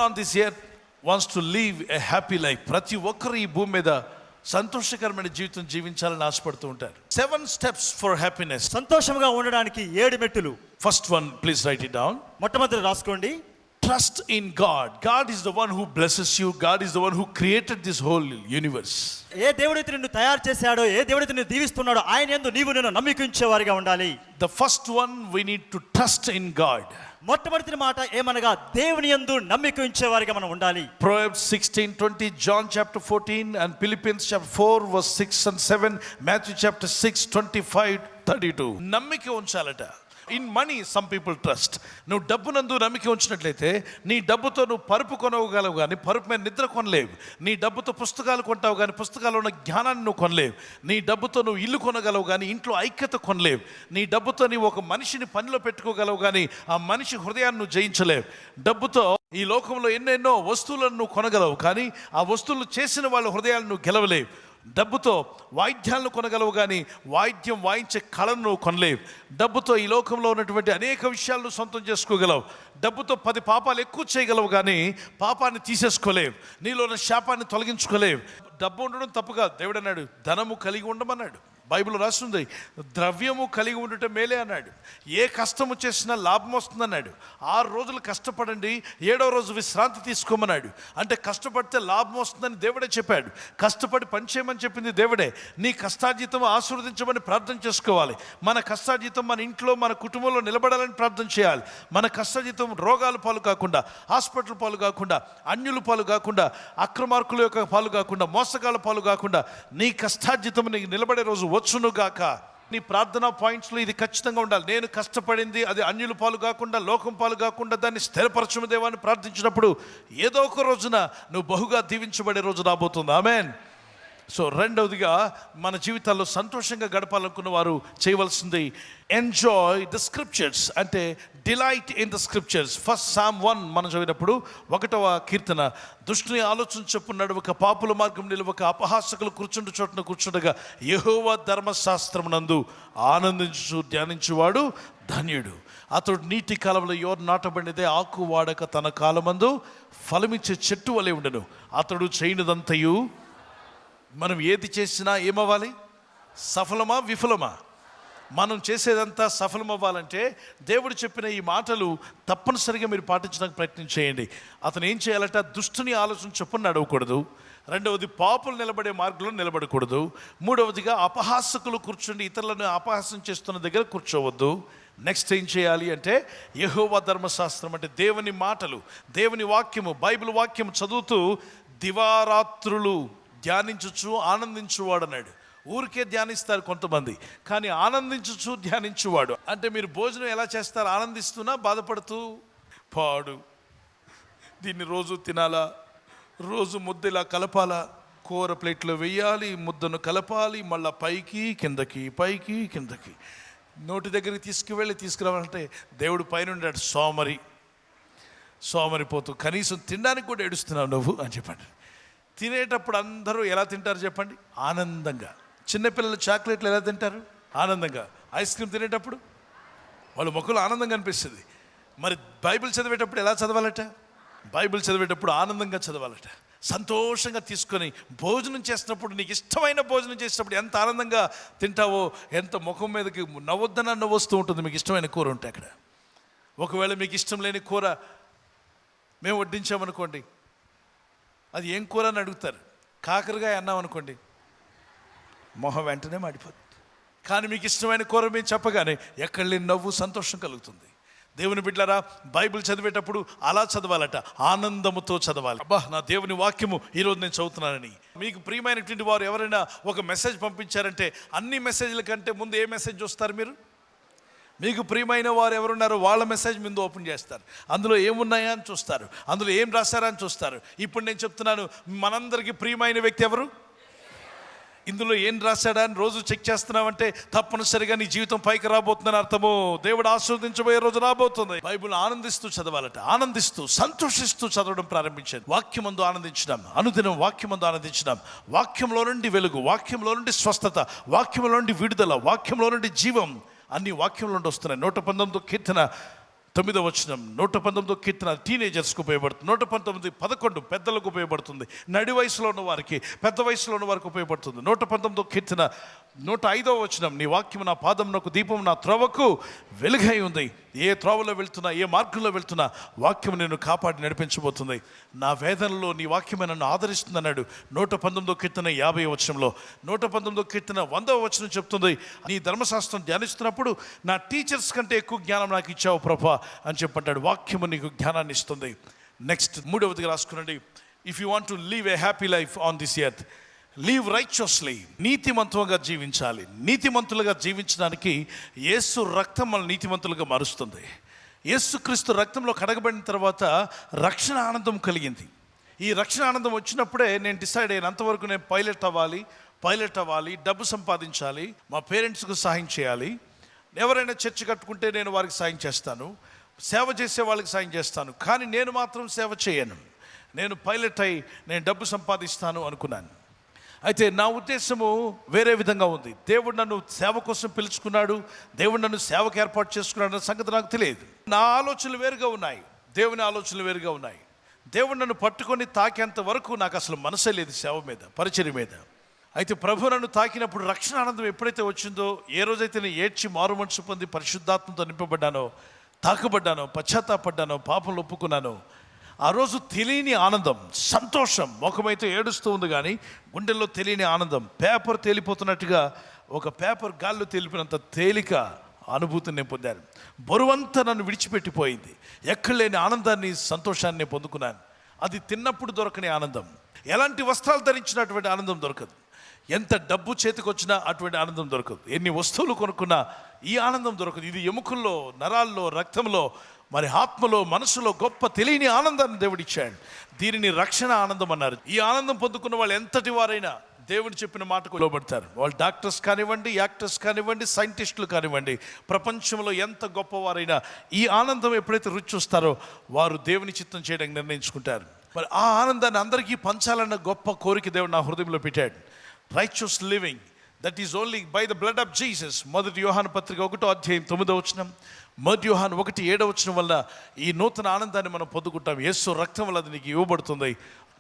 everyone on this earth wants to live a happy life. ప్రతి ఒక్కరు ఈ భూమి మీద సంతోషకరమైన జీవితం జీవించాలని ఆశపడుతూ ఉంటారు. 7 steps for happiness. సంతోషంగా ఉండడానికి 7 మెట్టులు. First one, please write it down. మొట్టమొదటి రాసుకోండి. Trust in God. God is the one who blesses you. God is the one who created this whole universe. ఏ దేవుడైతే నిన్ను తయారు చేశాడో, ఏ దేవుడైతే నిన్ను దీవిస్తున్నాడో ఆయన యందు నీవు నిన్ను నమ్మికించేవారిగా ఉండాలి. The first one, we need to trust in God. మొట్టమొదటి మాట ఏమనగా దేవుని యందు నమ్మికించేవారిగా మనం ఉండాలి. Proverbs 16:20, John chapter 14 and Philippians chapter 4 verse 6 and 7, Matthew chapter 6 25-32. నమ్మిక ఉంచాలట. In money some people trust. నువ్వు డబ్బునందు నమ్మిక ఉంచినట్లయితే నీ డబ్బుతో నువ్వు పరుపు కొనగలవు కానీ పరుపు మీద నిద్ర కొనలేవు. నీ డబ్బుతో పుస్తకాలు కొంటావు కానీ పుస్తకాల్లో ఉన్న జ్ఞానాన్ని నువ్వు కొనలేవు. నీ డబ్బుతో నువ్వు ఇల్లు కొనగలవు కానీ ఇంట్లో ఐక్యత కొనలేవు. నీ డబ్బుతో నీవు ఒక మనిషిని పనిలో పెట్టుకోగలవు కానీ ఆ మనిషి హృదయాన్ని నువ్వు జయించలేవు. డబ్బుతో ఈ లోకంలో ఎన్నెన్నో వస్తువులను నువ్వు కొనగలవు కానీ ఆ వస్తువులు చేసిన వాళ్ళ హృదయాలను నువ్వు గెలవలేవు. డబ్బుతో వాయిద్యాలను కొనగలవు కానీ వాయిద్యం వాయించే కళను నువ్వు కొనలేవు. డబ్బుతో ఈ లోకంలో ఉన్నటువంటి అనేక విషయాలను సొంతం చేసుకోగలవు. డబ్బుతో 10 పాపాలు ఎక్కువ చేయగలవు కానీ పాపాన్ని తీసేసుకోలేవు. నీలో ఉన్న శాపాన్ని తొలగించుకోలేవు. డబ్బు ఉండడం తప్పు కాదు. దేవుడు అన్నాడు ధనము కలిగి ఉండమన్నాడు. బైబిల్ రాస్తుంది ద్రవ్యము కలిగి ఉండటం మేలే అన్నాడు. ఏ కష్టము చేసినా లాభం వస్తుందన్నాడు. 6 రోజులు కష్టపడండి, 7వ రోజు విశ్రాంతి తీసుకోమన్నాడు. అంటే కష్టపడితే లాభం వస్తుందని దేవుడే చెప్పాడు. కష్టపడి పనిచేయమని చెప్పింది దేవుడే. నీ కష్టార్జితం ఆశీర్వదించమని ప్రార్థన చేసుకోవాలి. మన కష్టార్జితం మన ఇంట్లో మన కుటుంబంలో నిలబడాలని ప్రార్థన చేయాలి. మన కష్టార్జితం రోగాల పాలు కాకుండా, హాస్పిటల్ పాలు కాకుండా, అన్యుల పాలు కాకుండా, అక్రమార్కుల యొక్క పాలు కాకుండా, మోసగాళ్ళ పాలు కాకుండా నీ కష్టార్జితం నీకు నిలబడే రోజు వచ్చునుగాక. నీ ప్రార్థనా పాయింట్స్లో ఇది ఖచ్చితంగా ఉండాలి. నేను కష్టపడింది అది అన్యుల పాలు కాకుండా, లోకం పాలు కాకుండా దాన్ని స్థిరపరచుము దేవాన్ని ప్రార్థించినప్పుడు ఏదో ఒక రోజున నువ్వు బహుగా దీవించబడే రోజు రాబోతుంది. ఆమేన్. సో రెండవదిగా మన జీవితాల్లో సంతోషంగా గడపాలనుకున్న వారు చేయవలసింది ఎంజాయ్ ద స్క్రిప్చర్స్, అంటే delight in the scriptures. First Psalm 1 మనం చదివినప్పుడు 1వ కీర్తన, దుష్టుని ఆలోచన చొప్పున నడువక, పాపుల మార్గం నిలువక, అపహాసకులు కూర్చుండు చోటున కూర్చుండగా యెహోవా ధర్మశాస్త్రమునందు ఆనందించు ధ్యానించువాడు ధన్యుడు. అతడు నీటి కాలంలో ఎవరు నాటబడినదే ఆకు వాడక తన కాలమందు ఫలమిచ్చే చెట్టు వలె ఉండను. అతడు చేయనిదంతయు, మనం ఏది చేసినా ఏమవ్వాలి? సఫలమా విఫలమా? మనం చేసేదంతా సఫలమవ్వాలంటే దేవుడు చెప్పిన ఈ మాటలు తప్పనిసరిగా మీరు పాటించడానికి ప్రయత్నం చేయండి. అతను ఏం చేయాలట? దుష్టుని ఆలోచన చొప్పున నడవకూడదు. రెండవది పాపులు నిలబడే మార్గంలో నిలబడకూడదు. మూడవదిగా అపహాసకులు కూర్చుండి ఇతరులను అపహాసం చేస్తున్న దగ్గర కూర్చోవద్దు. నెక్స్ట్ ఏం చేయాలి అంటే యెహోవా ధర్మశాస్త్రం, అంటే దేవుని మాటలు, దేవుని వాక్యము, బైబిల్ వాక్యము చదువుతూ దివారాత్రులు ధ్యానించుచు ఆనందించువాడు అన్నాడు. ఊరికే ధ్యానిస్తారు కొంతమంది, కానీ ఆనందించుచు ధ్యానించువాడు అంటే మీరు భోజనం ఎలా చేస్తారు? ఆనందిస్తున్నా బాధపడుతూ? పాడు, దీన్ని రోజు తినాలా, రోజు ముద్ద ఇలా కలపాలా, కూర ప్లేట్లో వేయాలి, ముద్దను కలపాలి, మళ్ళీ పైకి కిందకి పైకి కిందకి, నోటి దగ్గరికి తీసుకురావాలంటే దేవుడు పైన ఉండాడు. సోమరిపోతూ కనీసం తినడానికి కూడా ఏడుస్తున్నావు నువ్వు అని చెప్పండి. తినేటప్పుడు అందరూ ఎలా తింటారు చెప్పండి? ఆనందంగా. చిన్నపిల్లలు చాక్లెట్లు ఎలా తింటారు? ఆనందంగా. ఐస్ క్రీమ్ తినేటప్పుడు వాళ్ళ ముఖంలో ఆనందంగా అనిపిస్తుంది. మరి బైబిల్ చదివేటప్పుడు ఎలా చదవాలట? బైబిల్ చదివేటప్పుడు ఆనందంగా చదవాలట. సంతోషంగా తీసుకొని భోజనం చేసినప్పుడు, నీకు ఇష్టమైన భోజనం చేసినప్పుడు ఎంత ఆనందంగా తింటావో, ఎంత ముఖం మీదకి నవ్వొద్దన నవ్వొస్తూ ఉంటుంది మీకు ఇష్టమైన కూర ఉంటే. అక్కడ ఒకవేళ మీకు ఇష్టం లేని కూర మేము వడ్డించామనుకోండి, అది ఏం కూర అని అడుగుతారు. కాకరకాయ అన్నాం అనుకోండి, మొహం వెంటనే మాడిపోతుంది. కానీ మీకు ఇష్టమైన కూర మేము చెప్పగానే ఎక్కడ లేని నవ్వు, సంతోషం కలుగుతుంది. దేవుని బిడ్డలారా, బైబిల్ చదివేటప్పుడు అలా చదవాలట, ఆనందముతో చదవాలి. అబ్బా, నా దేవుని వాక్యము ఈరోజు నేను చదువుతున్నానని. మీకు ప్రియమైనటువంటి వారు ఎవరైనా ఒక మెసేజ్ పంపించారంటే అన్ని మెసేజ్ల కంటే ముందు ఏ మెసేజ్ చూస్తారు మీరు? మీకు ప్రియమైన వారు ఎవరున్నారో వాళ్ళ మెసేజ్ ముందు ఓపెన్ చేస్తారు. అందులో ఏమున్నాయా అని చూస్తారు, అందులో ఏం రాశారా అని చూస్తారు. ఇప్పుడు నేను చెప్తున్నాను, మనందరికీ ప్రియమైన వ్యక్తి ఎవరు? ఇందులో ఏం రాశాడా అని రోజు చెక్ చేస్తున్నావంటే తప్పనిసరిగా నీ జీవితం పైకి రాబోతుందని అర్థము. దేవుడు ఆశీర్వదించబోయే రోజు రాబోతుంది. బైబిల్ ఆనందిస్తూ చదవాలట. ఆనందిస్తూ సంతోషిస్తూ చదవడం ప్రారంభించాను. వాక్యమందు ఆనందించడం, అనుదినం వాక్యమందు ఆనందించడం. వాక్యంలో నుండి వెలుగు, వాక్యంలో నుండి స్వస్థత, వాక్యంలో నుండి విడుదల, వాక్యంలో నుండి జీవం, అన్ని వాక్యంలో నుండి వస్తున్నాయి. 119 కీర్తన 9వ వచనం 119వ కీర్తన టీనేజర్స్కి ఉపయోగపడుతుంది. 119:11 పెద్దలకు ఉపయోగపడుతుంది. నడి వయసులో ఉన్న వారికి, పెద్ద వయసులో ఉన్న వారికి ఉపయోగపడుతుంది. 119వ కీర్తన 105వ వచనం, నీ వాక్యం నా పాదమునకు దీపం, నా త్రోవకు వెలుగై ఉంది. ఏ త్రోవలో వెళ్తున్నా, ఏ మార్గంలో వెళ్తున్నా వాక్యం నేను కాపాడి నడిపించబోతుంది. నా వేదనలో నీ వాక్యమే నన్ను ఆదరిస్తుంది అన్నాడు 119వ కీర్తన 50వ వచనంలో. 119వ కీర్తన 100వ వచనం చెప్తుంది, నీ ధర్మశాస్త్రం ధ్యానిస్తున్నప్పుడు నా టీచర్స్ కంటే ఎక్కువ జ్ఞానం నాకు ఇచ్చావు ప్రభా అని చెప్పంటాడు. వాక్యము నీకు జ్ఞానాన్ని ఇస్తుంది. నెక్స్ట్ 3వదిగా రాసుకునండి, if you want to live a happy life on this earth, live righteously. నీతిమంతులుగా జీవించాలి. నీతిమంతులుగా జీవించడానికి యేసు రక్తం మన నీతిమంతులుగా మారుస్తుంది. యేసుక్రీస్తు రక్తంలో కడగబడిన తర్వాత రక్షణ ఆనందం కలిగింది. ఈ రక్షణ ఆనందం వచ్చినప్పుడే నేను డిసైడ్ అయ్యాను, అంతవరకు నేను పైలట్ అవ్వాలి, డబ్బు సంపాదించాలి, మా పేరెంట్స్కు సహాయం చేయాలి, ఎవరైనా చర్చ్ కట్టుకుంటే నేను వారికి సాయం చేస్తాను, సేవ చేసే వాళ్ళకి సాయం చేస్తాను, కానీ నేను మాత్రం సేవ చేయను, నేను పైలట్ అయి నేను డబ్బు సంపాదిస్తాను అనుకున్నాను. అయితే నా ఉద్దేశము వేరే విధంగా ఉంది. దేవుడు నన్ను సేవ కోసం పిలుచుకున్నాడు, దేవుడు నన్ను సేవకు ఏర్పాటు చేసుకున్నాడు అన్న సంగతి నాకు తెలియదు. నా ఆలోచనలు వేరుగా ఉన్నాయి, దేవుని ఆలోచనలు వేరుగా ఉన్నాయి. దేవుడు నన్ను పట్టుకొని తాకేంత వరకు నాకు అసలు మనసే లేదు సేవ మీద, పరిచర్య మీద. అయితే ప్రభు నన్ను తాకినప్పుడు రక్షణ ఆనందం ఎప్పుడైతే వచ్చిందో, ఏ రోజైతే నేను ఏడ్చి మారు మనసు పొంది పరిశుద్ధాత్మతో నింపబడ్డానో, తాకబడ్డానో, పశ్చాత్తాపడ్డానో, పాపంలో ఒప్పుకున్నానో, ఆ రోజు తెలియని ఆనందం, సంతోషం. ముఖమైతే ఏడుస్తూ ఉంది కానీ గుండెల్లో తెలియని ఆనందం. పేపర్ తేలిపోతున్నట్టుగా, ఒక పేపర్ గాల్లో తేలిపినంత తేలిక అనుభూతిని నేను పొందాను. బరువంతా నన్ను విడిచిపెట్టిపోయింది. ఎక్కడ లేని ఆనందాన్ని, సంతోషాన్ని పొందుకున్నాను. అది తిన్నప్పుడు దొరకని ఆనందం, ఎలాంటి వస్త్రాలు ధరించినటువంటి ఆనందం దొరకదు, ఎంత డబ్బు చేతికి వచ్చినా అటువంటి ఆనందం దొరకదు, ఎన్ని వస్తువులు కొనుక్కున్నా ఈ ఆనందం దొరకదు. ఇది ఎముకల్లో, నరాల్లో, రక్తంలో, మరి ఆత్మలో, మనసులో గొప్ప తెలియని ఆనందాన్ని దేవుడిచ్చాడు. దీనిని రక్షణ ఆనందం అన్నారు. ఈ ఆనందం పొందుకున్న వాళ్ళు ఎంతటి వారైనా దేవుడు చెప్పిన మాటకు లోబడతారు. వాళ్ళు డాక్టర్స్ కానివ్వండి, యాక్టర్స్ కానివ్వండి, సైంటిస్టులు కానివ్వండి, ప్రపంచంలో ఎంత గొప్పవారైనా ఈ ఆనందం ఎప్పుడైతే రుచి చూస్తారో వారు దేవుని చిత్తం చేయడానికి నిర్ణయించుకుంటారు. మరి ఆ ఆనందాన్ని అందరికీ పంచాలన్న గొప్ప కోరిక దేవుడు నా హృదయంలో పెట్టాడు. Righteous living, that is only by the blood of Jesus. 1 యోహాను పత్రిక 1వ అధ్యాయం 9వ వచనం, 1 యోహాను 1:7 వచనం వల్ల ఈ నూతన ఆనందాన్ని మనం పొందుకుంటాం. యేసు రక్తం వల్ల అది నీకు ఇవ్వబడుతుంది.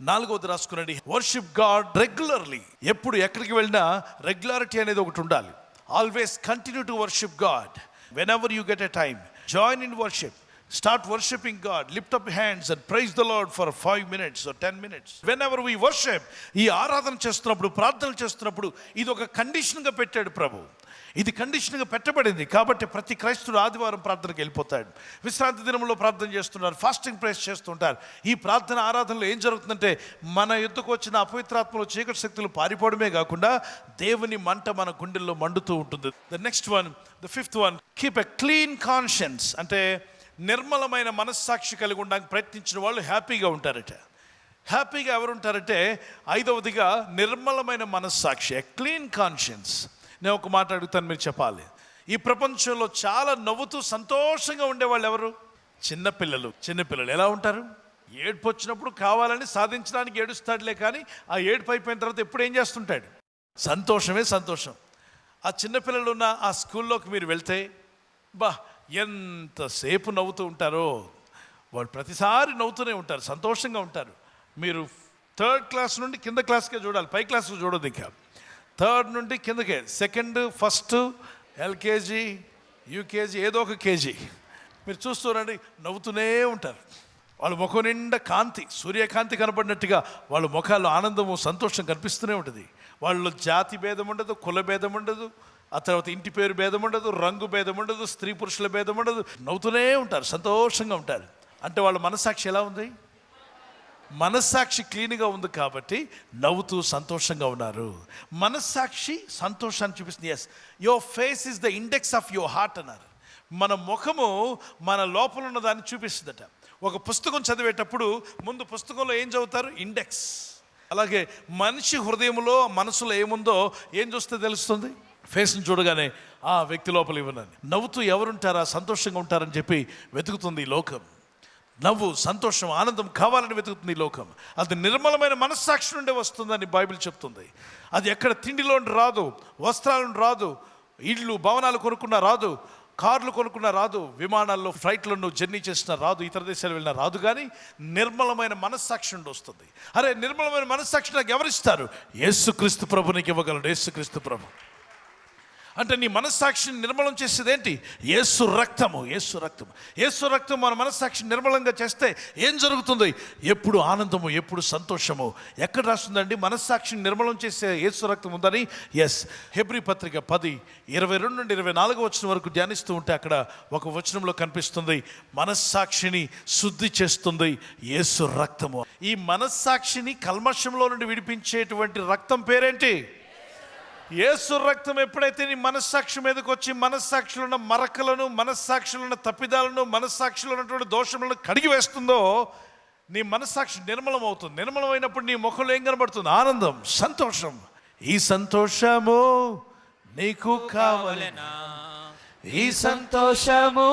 4వది రాసుకునండి, వర్షిప్ గాడ్ రెగ్యులర్లీ. ఎప్పుడు ఎక్కడికి వెళ్ళినా రెగ్యులారిటీ అనేది ఒకటి ఉండాలి. Always continue to worship God. When ever you get a time, join in worship. Start worshiping God. Lift up hands and praise the Lord for 5 minutes or 10 minutes. Whenever we worship, ఈ ఆరాధన చేస్తున్నప్పుడు, ప్రార్థనలు చేస్తున్నప్పుడు ఇది ఒక కండిషన్గా పెట్టాడు ప్రభు. ఇది కండిషన్గా పెట్టబడింది కాబట్టి ప్రతి క్రైస్తవుడు ఆదివారం ప్రార్థనకి వెళ్ళిపోతాడు. విశ్రాంతి దినంలో ప్రార్థన చేస్తున్నారు, ఫాస్టింగ్ ప్రేయర్స్ చేస్తుంటారు. ఈ ప్రార్థన ఆరాధనలో ఏం జరుగుతుందంటే మన యుద్ధకు వచ్చిన అపవిత్రాత్మలో చీకటి శక్తులు పారిపోవడమే కాకుండా దేవుని మంట మన గుండెల్లో మండుతూ ఉంటుంది. The next one, the 5th one, keep a clean conscience. అంటే నిర్మలమైన మనస్సాక్షి కలిగి ఉండడానికి ప్రయత్నించిన వాళ్ళు హ్యాపీగా ఉంటారట. హ్యాపీగా ఎవరు ఉంటారంటే 5వదిగా నిర్మలమైన మనస్సాక్షి, క్లీన్ కాన్షియన్స్. నేను ఒక మాట అడుగుతాను, మీరు చెప్పాలి. ఈ ప్రపంచంలో చాలా నవ్వుతూ సంతోషంగా ఉండేవాళ్ళు ఎవరు? చిన్నపిల్లలు ఎలా ఉంటారు? ఏడుపు వచ్చినప్పుడు కావాలని సాధించడానికి ఏడుస్తాడులే, కానీ ఆ ఏడుపు అయిపోయిన తర్వాత ఎప్పుడు ఏం చేస్తుంటాడు? సంతోషమే సంతోషం. ఆ చిన్నపిల్లలు ఉన్న ఆ స్కూల్లోకి మీరు వెళ్తే ఎంతసేపు నవ్వుతూ ఉంటారో. వాళ్ళు ప్రతిసారి నవ్వుతూనే ఉంటారు, సంతోషంగా ఉంటారు. మీరు 3rd క్లాస్ నుండి కింద క్లాస్కే చూడాలి, పై క్లాస్కి చూడదు. ఇంకా 3rd నుండి కిందకే, 2nd, 1st, ఎల్కేజీ, యూకేజీ, ఏదో ఒక కేజీ మీరు చూస్తూనండి, నవ్వుతూనే ఉంటారు. వాళ్ళ ముఖం నిండా కాంతి, సూర్యకాంతి కనపడినట్టుగా వాళ్ళ ముఖాల్లో ఆనందము, సంతోషం కనిపిస్తూనే ఉంటుంది. వాళ్ళు జాతి భేదం ఉండదు, కుల భేదం ఉండదు, ఆ తర్వాత ఇంటి పేరు భేదం ఉండదు, రంగు భేదం ఉండదు, స్త్రీ పురుషుల భేదం ఉండదు. నవ్వుతూనే ఉంటారు, సంతోషంగా ఉంటారు. అంటే వాళ్ళ మనస్సాక్షి ఎలా ఉంది? మనస్సాక్షి క్లీన్గా ఉంది కాబట్టి నవ్వుతూ సంతోషంగా ఉన్నారు. మనస్సాక్షి సంతోషాన్ని చూపిస్తుంది. Yes, your face is the index of your heart అన్నారు. మన ముఖము మన లోపల ఉన్న దాన్ని చూపిస్తుందట. ఒక పుస్తకం చదివేటప్పుడు ముందు పుస్తకంలో ఏం చదువుతారు? ఇండెక్స్. అలాగే మనిషి హృదయంలో, మనసులో ఏముందో ఏం చూస్తే తెలుస్తుంది? ఫేస్ని చూడగానే ఆ వ్యక్తి లోపల ఇవ్వనని. నవ్వుతూ ఎవరుంటారా, సంతోషంగా ఉంటారని చెప్పి వెతుకుతుంది ఈ లోకం. నవ్వు, సంతోషం, ఆనందం కావాలని వెతుకుతుంది ఈ లోకం. అది నిర్మలమైన మనస్సాక్షి నుండే వస్తుందని బైబిల్ చెప్తుంది. అది ఎక్కడ తిండిలో రాదు, వస్త్రాలను రాదు, ఇళ్ళు భవనాలు కొనుక్కున్నా రాదు. కార్లు కొనుక్కున్నా రాదు, విమానాల్లో ఫ్లైట్లో నువ్వు జర్నీ చేసినా రాదు, ఇతర దేశాలు వెళ్ళినా రాదు, కానీ నిర్మలమైన మనస్సాక్షి నుండి వస్తుంది. అరే, నిర్మలమైన మనస్సాక్షి నాకు ఎవరిస్తారు? యేసుక్రీస్తు ప్రభు నీకు ఇవ్వగలడు. యేసుక్రీస్తు ప్రభు అంటే నీ మనస్సాక్షిని నిర్మలం చేసేది ఏంటి? యేసు రక్తము. యేసు రక్తము. యేసు రక్తం మన మనస్సాక్షిని నిర్మలంగా చేస్తే ఏం జరుగుతుంది? ఎప్పుడు ఆనందము, ఎప్పుడు సంతోషము. ఎక్కడ రాస్తుందండి మనస్సాక్షిని నిర్మలం చేసే యేసు రక్తం ఉందని? ఎస్, హెబ్రీ పత్రిక 10:22 నుండి 24 వచనం వరకు ధ్యానిస్తూ ఉంటే అక్కడ ఒక వచనంలో కనిపిస్తుంది, మనస్సాక్షిని శుద్ధి చేస్తుంది యేసు రక్తము. ఈ మనస్సాక్షిని కల్మషంలో నుండి విడిపించేటువంటి రక్తం పేరేంటి? యేసు రక్తం. ఎప్పుడైతే నీ మనస్సాక్షి మీదకి వచ్చి మనస్సాక్షిలో ఉన్న మరకలను, మనస్సాక్షిలో ఉన్న తప్పిదాలను, మనస్సాక్షిలో ఉన్నటువంటి దోషములను కడిగి వేస్తుందో నీ మనస్సాక్షి నిర్మలం అవుతుంది. నిర్మలమైనప్పుడు నీ ముఖంలో ఏం కనబడుతుంది? ఆనందం, సంతోషం. ఈ సంతోషము నీకు కావలెనా? ఈ సంతోషము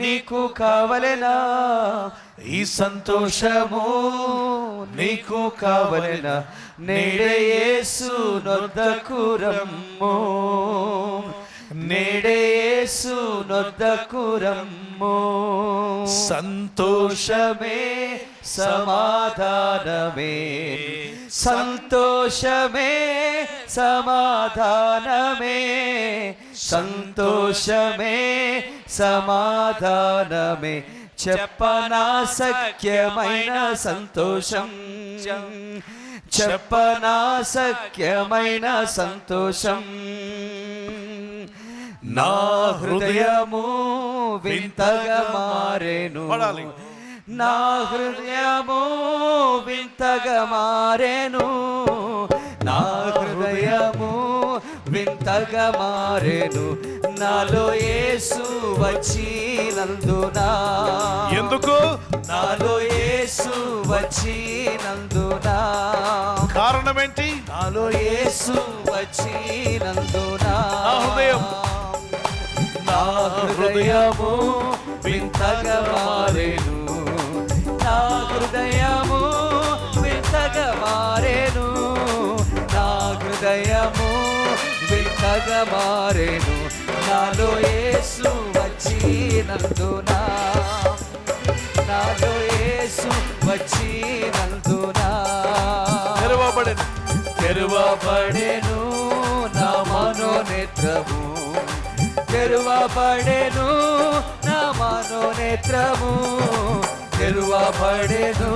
నీకు కావలెనా? ఈ సంతోషము నీకు కావలెనా? నేడే యేసు నొద్దకు రమ్ము, నేడే యేసు నొద్దకు రమ్ము. సంతోషమే సమాధానమే, సంతోషమే సమాధానమే, సంతోషమే సమాధానమే. చెప్పనా సఖ్యమైన సంతోషం, చెప్పనా సఖ్యమైన సంతోషం. నా హృదయము వింతగా మారెను, నా హృదయము వింతగా మారెను, నా హృదయము వింతగా మారెను. నాలో యేసు వచ్చినందునా. ఎందుకు? నాలో యేసు వచ్చినందునా. కారణం ఏంటి? నాలో యేసు వచ్చినందునా. నా హృదయం, నా హృదయము వింతగా మారెను, నా హృదయము వింతగా మారెను, నా హృదయము వింతగా మారెను. నాలో యేసు వచ్చినందునా, నాలో యేసు వచ్చినందునా. తెరవబడెను, తెరువబడెను నా మనోనేత్రము, తెరువబడెను నా మనోనేత్రము, తెరువబడెను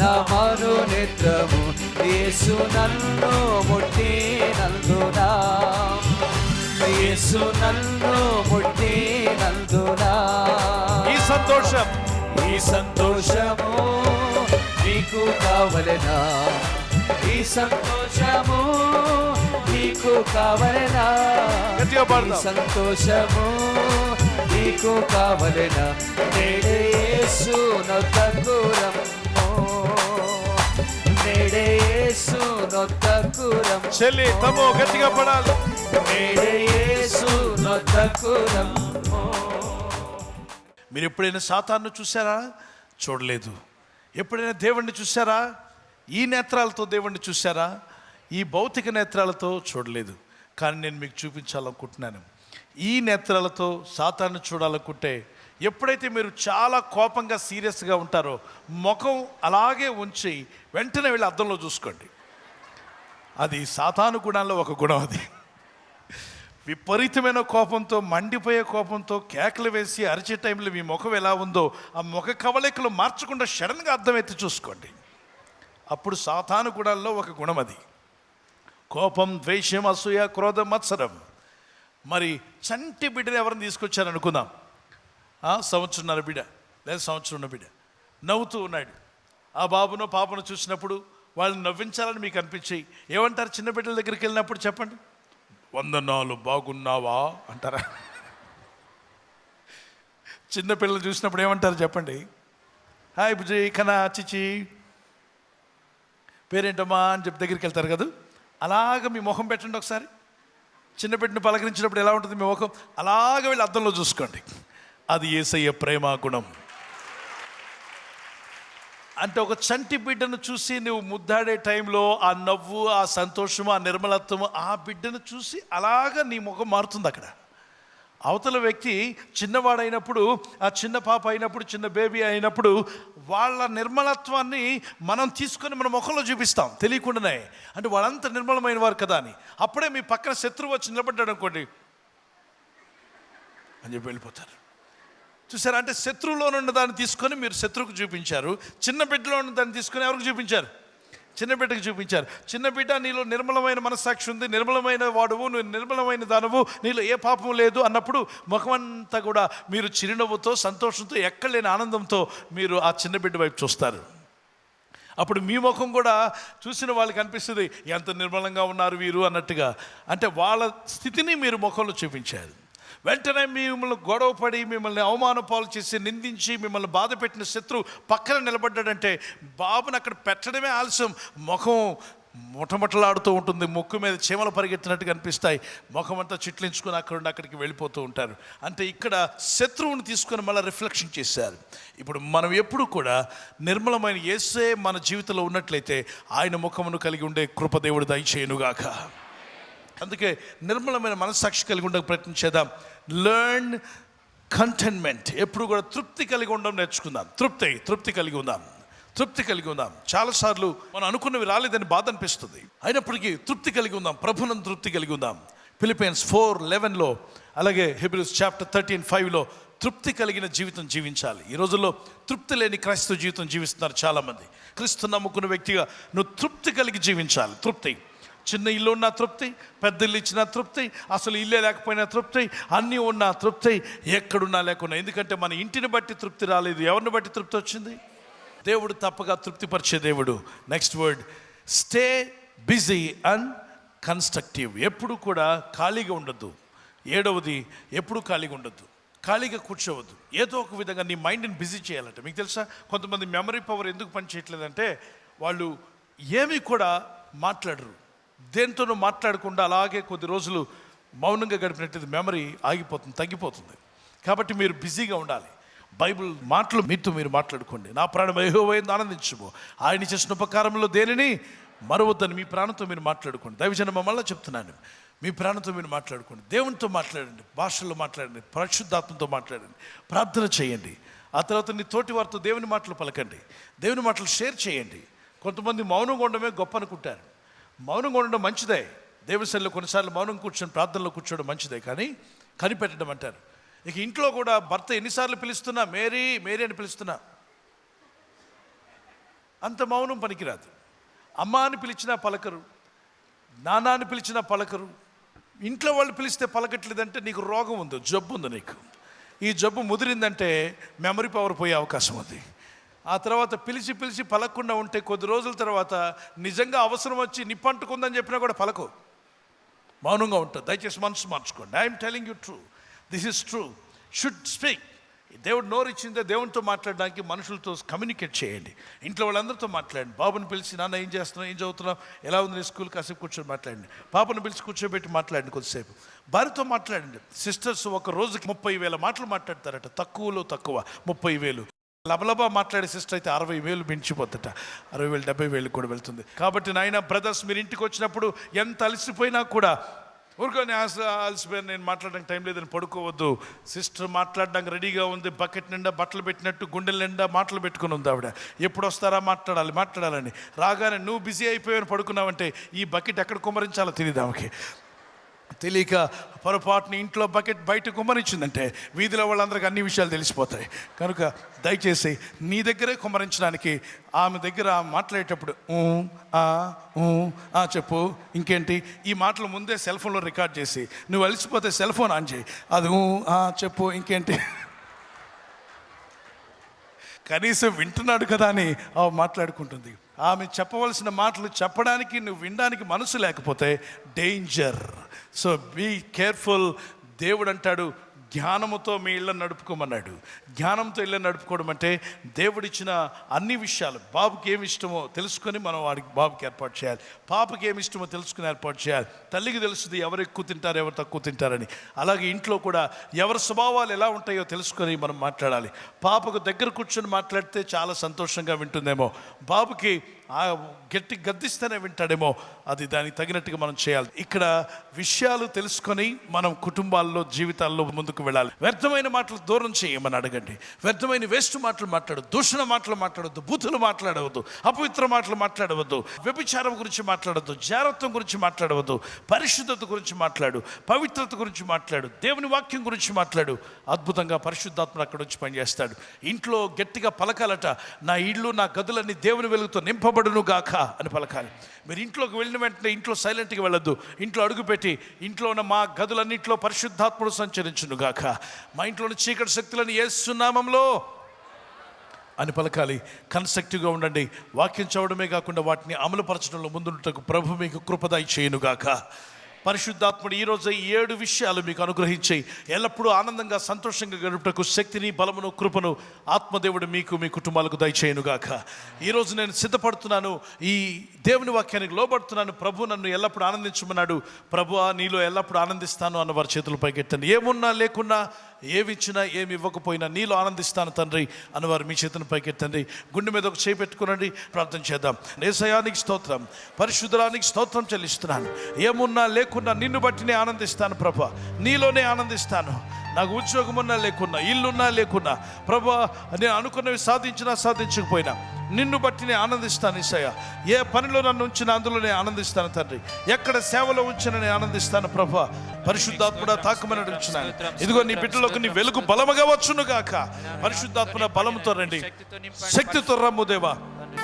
నా మనోనేత్రము. యేసు నన్ను ముట్టినందునా, యేసు నన్ను ముట్టినందునా. ఈ సంతోషం, ఈ సంతోషము నీకు కావలెనా? ఈ సంతోషము నీకు కావలెనా? గట్టిగా ఈ పాడదాం. సంతోషము నీకు కావలెనా? నేడే యేసు నొద్దకు రమ్ము, నేడే యేసు నొద్దకు రమ్ము. చెల్లి తమ్ము గట్టిగా పడాలి. నేడే యేసు నొద్దకు రమ్ము. మీరు ఎప్పుడైనా సాతాను చూసారా? చూడలేదు. ఎప్పుడైనా దేవుణ్ణి చూసారా? ఈ నేత్రాలతో దేవుణ్ణి చూసారా? ఈ భౌతిక నేత్రాలతో చూడలేదు. కానీ నేను మీకు చూపించాలనుకుంటున్నాను. ఈ నేత్రాలతో సాతాను చూడాలనుకుంటే, ఎప్పుడైతే మీరు చాలా కోపంగా సీరియస్గా ఉంటారో ముఖం అలాగే ఉంచి వెంటనే వెళ్ళి అద్దంలో చూసుకోండి. అది సాతాను గుణాల్లో ఒక గుణం. అది విపరీతమైన కోపంతో, మండిపోయే కోపంతో కేకలు వేసి అరిచే టైంలో మీ ముఖం ఎలా ఉందో ఆ ముఖ కవళికలు మార్చకుండా సడన్గా అద్దం ఎత్తి చూసుకోండి. అప్పుడు సాతాను గుణాల్లో ఒక గుణం అది. కోపం, ద్వేషం, అసూయ, క్రోధం, మత్సరం. మరి చంటి బిడ్డను ఎవరిని తీసుకొచ్చారనుకుందాం. సంవత్సరంన్నర బిడ్డ లేదా సంవత్సరం బిడ్డ నవ్వుతూ ఉన్నాడు. ఆ బాబునో పాపను చూసినప్పుడు వాళ్ళని నవ్వించాలని మీకు అనిపించి ఏమంటారు? చిన్న బిడ్డల దగ్గరికి వెళ్ళినప్పుడు చెప్పండి, వందనాలు, బాగున్నావా అంటారా? చిన్న పిల్లలు చూసినప్పుడు ఏమంటారు చెప్పండి? హాయ్ బుజ్జి, కనా, చిచి, పేరేంటమ్మా అని చెప్పి దగ్గరికి వెళ్తారు కదా. అలాగ మీ ముఖం పెట్టండి ఒకసారి. చిన్న బిడ్డను పలకరించినప్పుడు ఎలా ఉంటుంది మీ ముఖం? అలాగ వెళ్ళి అద్దంలో చూసుకోండి. అది యేసయ్య ప్రేమ గుణం. అంటే ఒక చంటి బిడ్డను చూసి నువ్వు ముద్దాడే టైంలో ఆ నవ్వు, ఆ సంతోషము, ఆ నిర్మలత్వము, ఆ బిడ్డను చూసి అలాగ నీ ముఖం మారుతుంది. అక్కడ అవతల వ్యక్తి చిన్నవాడైనప్పుడు, ఆ చిన్న పాప అయినప్పుడు, చిన్న బేబీ అయినప్పుడు వాళ్ళ నిర్మలత్వాన్ని మనం తీసుకొని మన ముఖంలో చూపిస్తాం తెలియకుండానే. అంటే వాళ్ళంత నిర్మలమైన వారు కదా అని. అప్పుడే మీ పక్కన శత్రువు వచ్చి నిలబడ్డాడు అనుకోండి అని చెప్పి వెళ్ళిపోతారు. చూసారా? అంటే శత్రువులో ఉన్న దాన్ని తీసుకొని మీరు శత్రువుకు చూపించారు. చిన్న బిడ్డలో ఉన్న దాన్ని తీసుకొని ఎవరికి చూపించారు? చిన్న బిడ్డకు చూపించారు. చిన్న బిడ్డ, నీలో నిర్మలమైన మనస్సాక్షి ఉంది, నిర్మలమైన వాడువు, నువ్వు నిర్మలమైన దానవు, నీలో ఏ పాపం లేదు అన్నప్పుడు ముఖమంతా కూడా మీరు చిరునవ్వుతో, సంతోషంతో, ఎక్కడలేని ఆనందంతో మీరు ఆ చిన్న బిడ్డ వైపు చూస్తారు. అప్పుడు మీ ముఖం కూడా చూసిన వాళ్ళకి అనిపిస్తుంది ఎంత నిర్మలంగా ఉన్నారు వీరు అన్నట్టుగా. అంటే వాళ్ళ స్థితిని మీరు ముఖంలో చూపించారు. వెంటనే మిమ్మల్ని గొడవపడి, మిమ్మల్ని అవమానపాలు చేసి, నిందించి, మిమ్మల్ని బాధ పెట్టిన శత్రువు పక్కన నిలబడ్డాడంటే బాబుని అక్కడ పెట్టడమే ఆలస్యం. ముఖం ముఠమొట్టలాడుతూ ఉంటుంది, ముక్కు మీద చీమలు పరిగెత్తినట్టుగా అనిపిస్తాయి, ముఖం అంతా చిట్లించుకొని అక్కడికి వెళ్ళిపోతూ ఉంటారు. అంటే ఇక్కడ శత్రువుని తీసుకొని మళ్ళీ రిఫ్లెక్షన్ చేశారు. ఇప్పుడు మనం ఎప్పుడు కూడా నిర్మలమైన యేసే మన జీవితంలో ఉన్నట్లయితే ఆయన ముఖమును కలిగి ఉండే కృపదేవుడు దయచేయునుగాక. అందుకే నిర్మలమైన మనస్సాక్షి కలిగి ఉండక ప్రయత్నించేద్దాం. Learn contentment. ఎప్పుడు కూడా తృప్తి కలిగి ఉండడం నేర్చుకుందాం. తృప్తి కలిగి ఉందాం. చాలాసార్లు మనం అనుకున్నవి రాలేదని బాధ అనిపిస్తుంది, అయినప్పటికీ తృప్తి కలిగి ఉందాం. ప్రభువును తృప్తి కలిగి ఉందాం. ఫిలిపియన్స్ 4:11లో, అలాగే హెబ్రీస్ చాప్టర్ 13:5లో తృప్తి కలిగిన జీవితం జీవించాలి. ఈ రోజుల్లో తృప్తి లేని క్రైస్తవ జీవితం జీవిస్తున్నారు చాలామంది. క్రీస్తు నమ్ముకున్న వ్యక్తిగా నువ్వు తృప్తి కలిగి జీవించాలి. తృప్తి, చిన్న ఇల్లు ఉన్న తృప్తి, పెద్ద ఇల్లు ఇచ్చిన తృప్తి, అసలు ఇల్లే లేకపోయినా తృప్తి, అన్నీ ఉన్న తృప్తి, ఎక్కడున్నా లేకున్నా. ఎందుకంటే మన ఇంటిని బట్టి తృప్తి రాలేదు, ఎవరిని బట్టి తృప్తి వచ్చింది? దేవుడు తప్పగా తృప్తిపరిచే దేవుడు. Next word, stay busy and constructive. ఎప్పుడు కూడా ఖాళీగా ఉండొద్దు. 7వది, ఎప్పుడు ఖాళీగా ఉండొద్దు, ఖాళీగా కూర్చోవద్దు. ఏదో ఒక విధంగా నీ మైండ్ని బిజీ చేయాలంటే. మీకు తెలుసా, కొంతమంది మెమరీ పవర్ ఎందుకు పనిచేయట్లేదంటే వాళ్ళు ఏమీ కూడా మాట్లాడరు, దేంతోనూ మాట్లాడకుండా అలాగే కొద్ది రోజులు మౌనంగా గడిపినట్టు మెమరీ ఆగిపోతుంది, తగ్గిపోతుంది. కాబట్టి మీరు బిజీగా ఉండాలి. బైబిల్ మాటలు మీతో మీరు మాట్లాడుకోండి. నా ప్రాణం యెహోవా యందు ఆనందించుము, ఆయన చేసిన ఉపకారంలో దేనిని మరవద్దని మీ ప్రాణంతో మీరు మాట్లాడుకోండి. దైవజనం మళ్ళీ చెప్తున్నాను, మీ ప్రాణంతో మీరు మాట్లాడుకోండి. దేవునితో మాట్లాడండి, భాషల్లో మాట్లాడండి, పరిశుద్ధాత్మతో మాట్లాడండి, ప్రార్థన చేయండి. ఆ తర్వాత నీ తోటి వారితో దేవుని మాటలు పలకండి, దేవుని మాటలు షేర్ చేయండి. కొంతమంది మౌనంగా ఉండడమే గొప్ప అనుకుంటారు. మౌనంగా ఉండడం మంచిదే. దేవుని సన్నిధిలో కొన్నిసార్లు మౌనం కూర్చొని ప్రార్థనలో కూర్చోవడం మంచిదే, కానీ కనిపెట్టడం అంటారు. ఇక ఇంట్లో కూడా భర్త ఎన్నిసార్లు పిలుస్తున్నా మేరీ మేరీ అని పిలుస్తున్నా అంత మౌనం పనికిరాదు. అమ్మ అని పిలిచినా పలకరు, నాన్న అని పిలిచినా పలకరు. ఇంట్లో వాళ్ళు పిలిస్తే పలకట్లేదంటే నీకు రోగం ఉంది, జబ్బు ఉంది నీకు. ఈ జబ్బు ముదిరిందంటే మెమరీ పవర్ పోయే అవకాశం ఉంది. ఆ తర్వాత పిలిచి పలకకుండా ఉంటే కొద్ది రోజుల తర్వాత నిజంగా అవసరం వచ్చి నిప్పంటుకుందని చెప్పినా కూడా పలకు, మౌనంగా ఉంటుంది. దయచేసి మనసు మార్చుకోండి. I'm telling you true, this is true. Should speak. దేవుడు నోరు ఇచ్చిందే దేవునితో మాట్లాడడానికి మనుషులతో కమ్యూనికేట్ చేయండి. ఇంట్లో వాళ్ళందరితో మాట్లాడండి. బాబుని పిలిచి, నాన్న ఏం చేస్తున్నావు, ఏం చదువుతున్నావు, ఎలా ఉంది నీ స్కూల్, కాసేపు కూర్చొని మాట్లాడండి. పాపను పిలిచి కూర్చోబెట్టి మాట్లాడండి కొద్దిసేపు. భార్యతో మాట్లాడండి. సిస్టర్స్ ఒక రోజుకి 30,000 మాటలు మాట్లాడతారట, తక్కువలో తక్కువ 30,000. లబలబా మాట్లాడే సిస్టర్ అయితే 60,000 మించిపోద్దట, 60,000 70,000 కూడా వెళ్తుంది. కాబట్టి నాయన బ్రదర్స్, మీరు ఇంటికి వచ్చినప్పుడు ఎంత అలసిపోయినా కూడా ఊరుకొని అలసిపోయిన నేను మాట్లాడడానికి టైం లేదని పడుకోవద్దు. సిస్టర్ మాట్లాడడానికి రెడీగా ఉంది, బకెట్ నిండా బట్టలు పెట్టినట్టు గుండెల నిండా మాటలు పెట్టుకుని ఉంది ఆవిడ. ఎప్పుడు వస్తారా మాట్లాడాలని. రాగానే నువ్వు బిజీ అయిపోయావని పడుకున్నావంటే ఈ బకెట్ ఎక్కడ కుమ్మరించాలో తెలియదు ఆమెకి. తెలియక పొరపాటుని ఇంట్లో బకెట్ బయట కుమ్మరించిందంటే వీధిలో వాళ్ళందరికీ అన్ని విషయాలు తెలిసిపోతాయి. కనుక దయచేసి నీ దగ్గరే కుమ్మరించడానికి ఆమె దగ్గర మాట్లాడేటప్పుడు చెప్పు, ఇంకేంటి, ఈ మాటలు ముందే సెల్ ఫోన్లో రికార్డ్ చేసి నువ్వు అలసిపోతే సెల్ ఫోన్ ఆన్ చేయి, అది చెప్పు ఇంకేంటి, కనీసం వింటున్నాడు కదా అని మాట్లాడుకుంటుంది. ఆమె చెప్పవలసిన మాటలు చెప్పడానికి నువ్వు వినడానికి మనసు లేకపోతే డేంజర్. So be careful. దేవుడు అంటాడు జ్ఞానముతో మీ ఇళ్ళని నడుపుకోమన్నాడు. జ్ఞానంతో ఇళ్ళని నడుపుకోవడం అంటే దేవుడిచ్చిన అన్ని విషయాలు, బాబుకి ఏమి ఇష్టమో తెలుసుకొని మనం వాడికి బాబుకి ఏర్పాటు చేయాలి, పాపకి ఏమి ఇష్టమో తెలుసుకుని ఏర్పాటు చేయాలి. తల్లికి తెలుస్తుంది ఎవరు ఎక్కువ తింటారు, ఎవరు తక్కువ తింటారని. అలాగే ఇంట్లో కూడా ఎవరి స్వభావాలు ఎలా ఉంటాయో తెలుసుకొని మనం మాట్లాడాలి. పాపకు దగ్గర కూర్చొని మాట్లాడితే చాలా సంతోషంగా వింటుందేమో, బాబుకి ఆ గట్టి గద్దిస్తేనే వింటాడేమో, అది దానికి తగినట్టుగా మనం చేయాలి. ఇక్కడ విషయాలు తెలుసుకొని మనం కుటుంబాల్లో జీవితాల్లో ముందుకు వెళ్ళాలి. వ్యర్థమైన మాటలు దూరం చేయమని అడగండి. వ్యర్థమైన వేస్ట్ మాటలు మాట్లాడొద్దు, దూషణ మాటలు మాట్లాడవద్దు, బూతులు మాట్లాడవద్దు, అపవిత్ర మాటలు మాట్లాడవద్దు, వ్యభిచారం గురించి మాట్లాడవద్దు, జారత్వం గురించి మాట్లాడవద్దు, పరిశుద్ధత గురించి మాట్లాడు, పవిత్రత గురించి మాట్లాడు, దేవుని వాక్యం గురించి మాట్లాడు. అద్భుతంగా పరిశుద్ధాత్మ అక్కడ వచ్చి పనిచేస్తాడు. ఇంట్లో గట్టిగా పలకాలట, నా ఇల్లు నా గదులన్నీ దేవుని వెలుగుతో నింపబడును గాక అని పలకాలి. మీరు ఇంట్లోకి వెళ్ళిన వెంటనే ఇంట్లో సైలెంట్గా వెళ్ళొద్దు. ఇంట్లో అడుగుపెట్టి, ఇంట్లో ఉన్న మా గదులన్నింటిలో పరిశుద్ధాత్ముడు సంచరించును గాక, మా ఇంట్లోని చీకటి శక్తులను యేసు నామములో అని పలకాలి. కన్స్ట్రక్టివ్గా ఉండండి. వాక్యం చదవడమే కాకుండా వాటిని అమలుపరచడంలో ముందుంటకు ప్రభు మీకు కృపదయ చేయునుగాక. పరిశుద్ధాత్ముడు ఈరోజు 7 విషయాలు మీకు అనుగ్రహించి ఎల్లప్పుడూ ఆనందంగా సంతోషంగా గడుపుటకు శక్తిని, బలమును, కృపను ఆత్మదేవుడు మీకు మీ కుటుంబాలకు దయచేయునుగాక. ఈరోజు నేను సిద్ధపడుతున్నాను, ఈ దేవుని వాక్యానికి లోబడుతున్నాను, ప్రభు నన్ను ఎల్లప్పుడూ ఆనందించమన్నాడు. ప్రభువా నీలో ఎల్లప్పుడూ ఆనందిస్తాను అన్న వారి చేతుల పైకెత్తండి. ఏమున్నా లేకున్నా, ఏమిచ్చినా ఏమి ఇవ్వకపోయినా నీలో ఆనందిస్తాను తండ్రి అన్నవారు మీ చేతుల పైకెత్తండి. గుండె మీద ఒక చేయి పెట్టుకునండి, ప్రార్థన చేద్దాం. యేసయ్యానికి స్తోత్రం, పరిశుద్ధరానికి స్తోత్రం చెల్లిస్తున్నాను. ఏమున్నా లేకున్నా నిన్ను బట్టి నేను ఆనందిస్తాను ప్రభా, నీలోనే ఆనందిస్తాను. నాకు ఉద్యోగం ఉన్నా లేకున్నా, ఇల్లున్నా లేకున్నా ప్రభా, నేను అనుకున్నవి సాధించినా సాధించకపోయినా నిన్ను బట్టి నేను ఆనందిస్తాను. యేసయ్య, ఏ పనిలో నన్ను ఉంచినా అందులో నేను ఆనందిస్తాను తండ్రి. ఎక్కడ సేవలో ఉంచినా నేను ఆనందిస్తాను ప్రభా. పరిశుద్ధాత్ముడా తాకమని అడుగుచున్నాను. ఇదిగో నీ బిడ్డలకు నీ వెలుగు బలముగా వచ్చును గాక. పరిశుద్ధాత్ముడ బలముతో రండి, శక్తితో రమ్ము దేవా.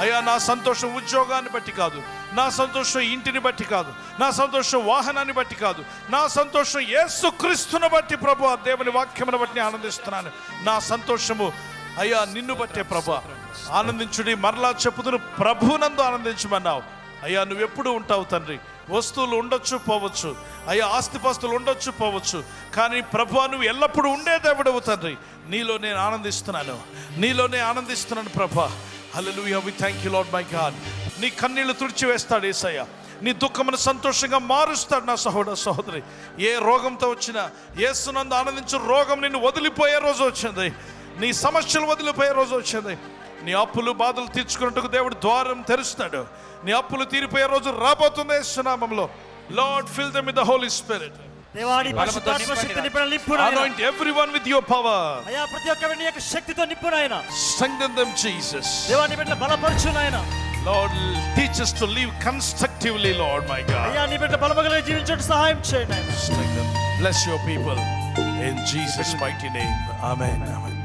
అయ్యా, నా సంతోషం ఉద్యోగాన్ని బట్టి కాదు, నా సంతోషం ఇంటిని బట్టి కాదు, నా సంతోషం వాహనాన్ని బట్టి కాదు, నా సంతోషం యేసుక్రీస్తును బట్టి ప్రభు, దేవుని వాక్యమును బట్టి ఆనందిస్తున్నాను. నా సంతోషము అయ్యా నిన్ను బట్టే ప్రభు. ఆనందించుడి, మరలా చెప్పుదును, ప్రభునందు ఆనందించమన్నావు. అయ్యా నువ్వు ఎప్పుడు ఉంటావు తండ్రి. వస్తువులు ఉండొచ్చు పోవచ్చు, అయ్యా ఆస్తిపాస్తులు ఉండొచ్చు పోవచ్చు, కానీ ప్రభువా నువ్వు ఎల్లప్పుడూ ఉండే దేవుడవు తండ్రి. నీలో నేను ఆనందిస్తున్నాను, నీలోనే ఆనందిస్తున్నాను ప్రభా. Hallelujah, we thank you Lord my God. నీ కన్నీళ్లు తుడిచివేస్తాడు యేసయ్య, నీ దుఃఖమును సంతోషంగా మారుస్తాడు నా సహోదర సహోదరి. ఏ రోగంతో వచ్చినా యేసునందు ఆనందించు. రోగం నిన్ను వదిలిపోయే రోజు వచ్చింది, నీ సమస్యలు వదిలిపోయే రోజు వచ్చింది. నీ అప్పులు బాధలు తీర్చుకున్నట్టుకు దేవుడు ద్వారం తెరుస్తాడు. నీ అప్పులు తీరిపోయే రోజు రాబోతుంది యేసు నామములో. Lord fill them with the holy spirit. దేవాని పరిశుద్ధాత్మ శక్తి నింపు నాయనా. Anoint everyone with your power. అయ్యా ప్రతి ఒక్కరిని నీ యొక్క శక్తితో నింపు నాయనా. Strengthen them Jesus. దేవాని బిడ్డలను బలపరచు నాయనా. Lord, teach us to live constructively, Lord my God. అయ్యా నీ బిడ్డ బలముగా జీవించడానికి సహాయం చేయండి నాయనా. Strengthen. Bless your people in Jesus mighty name. Amen. Amen.